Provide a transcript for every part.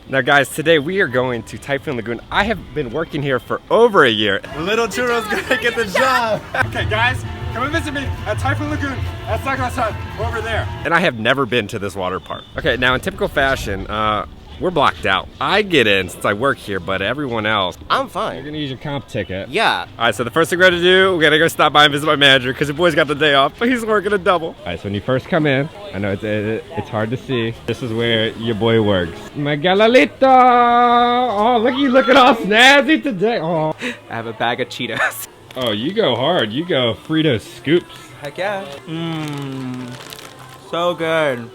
Now guys, today we are going to Typhoon Lagoon. I have been working here for over a year. Little Churro's gonna get the job. Okay guys, come and visit me at Typhoon Lagoon at Sakura-san, over there. And I have never been to this water park. Okay, now in typical fashion, we're blocked out. I get in since I work here, but everyone else, I'm fine. you're gonna use your comp ticket. Yeah. All right, so the first thing we're gonna do, we're gonna go stop by and visit my manager because the boy's got the day off, but he's working a double. All right, so when you first come in, I know it's hard to see. This is where your boy works. My galalito! Oh, look at you looking all snazzy today. Oh, I have a bag of Cheetos. oh, you go hard. You go Frito scoops. Heck yeah. So good.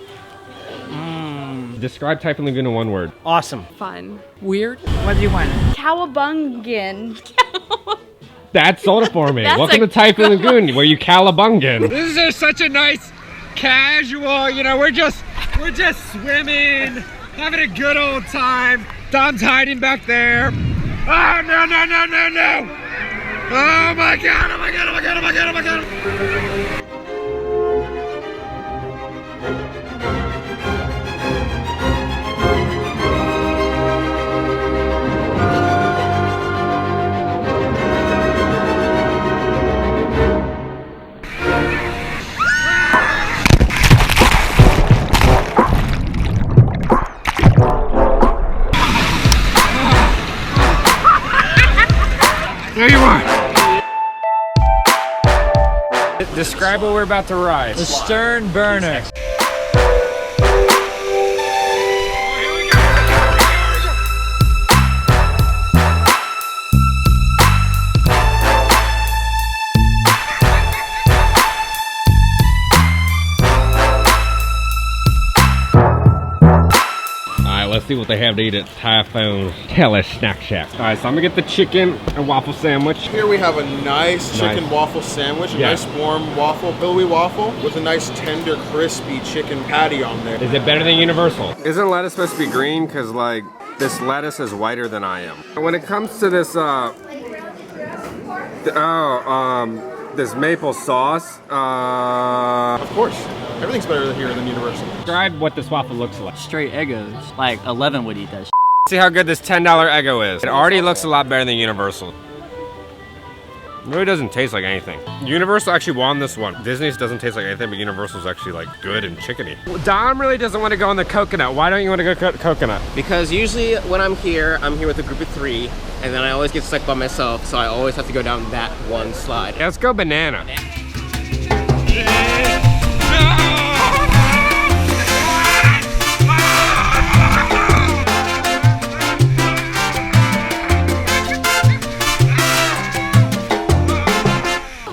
Describe Typhoon Lagoon in one word. Awesome. Fun. Weird. What do you want? Cowabungan. That sold it for me. That's Welcome a to Typhoon Lagoon, where you calabungan. This is just such a nice, casual, you know, we're just swimming, having a good old time. Dom's hiding back there. Oh, no, no, no, no, no. Oh my God, oh my God, oh my God, oh my God, oh my God. There you are. Describe what we're about to ride. The stern burner. Let's see what they have to eat at Typhoon's Hellish Snack Shack. All right, so I'm gonna get the chicken and waffle sandwich. Here we have a nice chicken waffle sandwich, a nice warm waffle, billowy waffle, with a nice tender, crispy chicken patty on there. Is it better than Universal? Isn't lettuce supposed to be green? Because like, this lettuce is whiter than I am. When it comes to this, this maple sauce, Of course, everything's better here than Universal. describe what this waffle looks like. Straight Eggos. Like 11 would eat that shit. See how good this $10 Eggo is. It already looks a lot better than Universal. It really doesn't taste like anything. Universal actually won this one. Disney's doesn't taste like anything, but Universal's actually like good and chickeny. Well, Dom really doesn't want to go on the coconut. Why don't you want to go coconut? Because usually when I'm here with a group of 3, and then I always get stuck by myself, so I always have to go down that one slide. Yeah, let's go banana.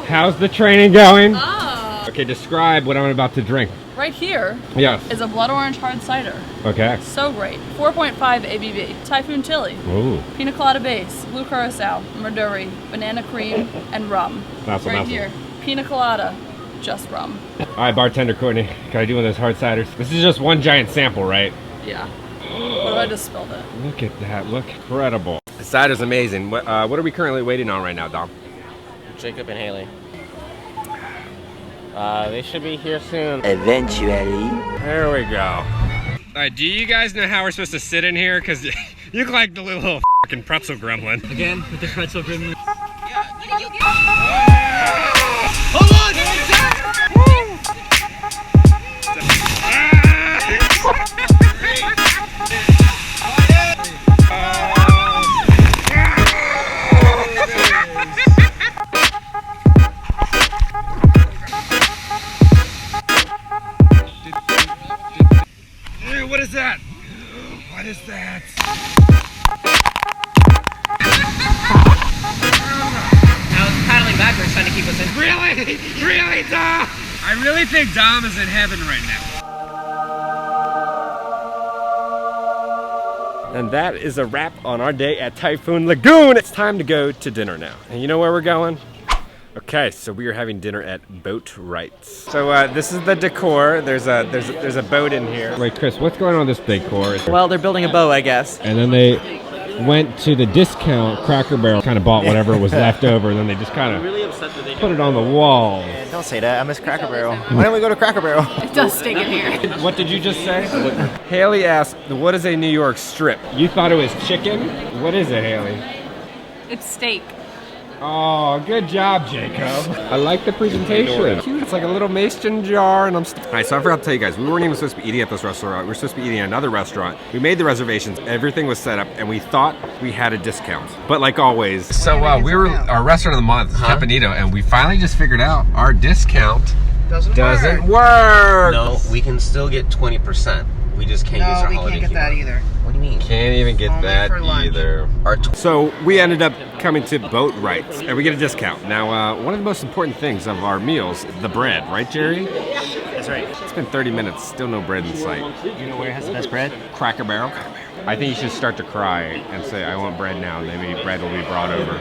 How's the training going? Oh. Okay, describe what I'm about to drink. Right here Yes. is a blood orange hard cider. Okay. So great. 4.5 ABV. Typhoon chili. Ooh. Pina colada base. Blue curacao. Maduri. Banana cream. And rum. That's right here. Pina colada. Just rum. All right, bartender Courtney, can I do one of those hard ciders? This is just one giant sample, right? Yeah. What if I just spilled it? Look at that, look incredible. The cider's amazing. What are we currently waiting on right now, Dom? Jacob and Haley. They should be here soon. Eventually. There we go. All right, do you guys know how we're supposed to sit in here? Because you look like the little fucking pretzel gremlin. Again, with the pretzel gremlin. Hold on! What is that? What is that? I was paddling backwards trying to keep us in. Really? Really, Dom? I really think Dom is in heaven right now. And that is a wrap on our day at Typhoon Lagoon. It's time to go to dinner now. And you know where we're going? Okay, so we are having dinner at Boat Rights. So this is the decor. There's a boat in here. Wait, Chris, what's going on with this decor? Well, they're building a boat, I guess. And then they went to the discount Cracker Barrel, kind of bought whatever was left over, and then they just kind of Really upset that they put it on the wall. Yeah, don't say that. I miss Cracker Barrel. Why don't we go to Cracker Barrel? It does stink in here. What did you just say? Haley asked, what is a New York strip? You thought it was chicken? What is it, Haley? It's steak. Oh, good job, Jacob. I like the presentation. Cute. It's like a little mason jar, and all right, so I forgot to tell you guys, we weren't even supposed to be eating at this restaurant. We were supposed to be eating at another restaurant. We made the reservations, everything was set up, and we thought we had a discount. But like always. So we were our restaurant of the month, Campanito, and we finally just figured out our discount doesn't work. No, we can still get 20%. We just can't use our holiday can't get that coupon. either. What do you mean? Can't even get Only that for lunch. either. Our So we ended up coming to Boat Rights, and we get a discount. Now, one of the most important things of our meals, the bread, right, Jerry? That's right. It's been 30 minutes, still no bread in sight. You know where has the best bread? Cracker Barrel. I think you should start to cry and say, I want bread now, and then maybe bread will be brought over.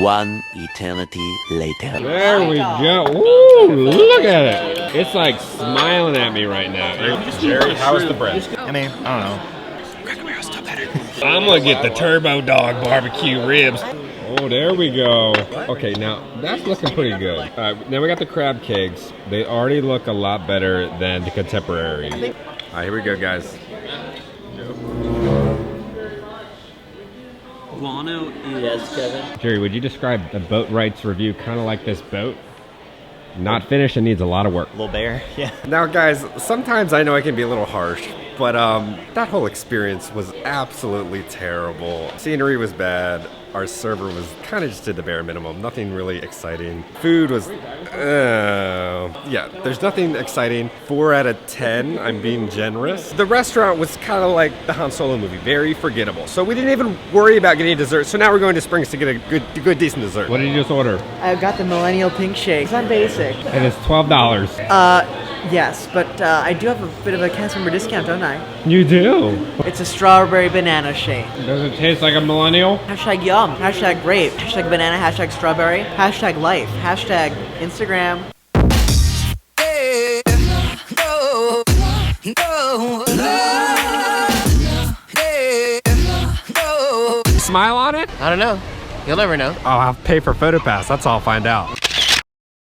One eternity later. There we go. Woo, look at it. It's like smiling at me right now. Jerry, how is the bread? I mean, I don't know. I'm gonna get the Turbo Dog barbecue ribs. Oh, there we go. Okay, now that's looking pretty good. All right, now we got the crab cakes. They already look a lot better than the contemporary. All right, here we go, guys. Guano is... Yes, Kevin. Jerry, would you describe the Boat Rights review kind of like this boat? Not finished and needs a lot of work. Little bear. Yeah. Now, guys, sometimes I know I can be a little harsh, but that whole experience was absolutely terrible. Scenery was bad. Our server was kind of just did the bare minimum. Nothing really exciting. Food was, yeah, there's nothing exciting. 4 out of 10, I'm being generous. The restaurant was kind of like the Han Solo movie, very forgettable. So we didn't even worry about getting a dessert. So now we're going to Springs to get a good decent dessert. What did you just order? I've got the Millennial Pink Shake. It's on basic. And it's $12. Yes, but I do have a bit of a cast member discount, don't I? You do? It's a strawberry banana shake. Does it taste like a millennial? Hashtag yum. Hashtag grape. Hashtag banana. Hashtag strawberry. Hashtag life. Hashtag Instagram. Smile on it? I don't know. You'll never know. I'll have to pay for PhotoPass. That's all I'll find out.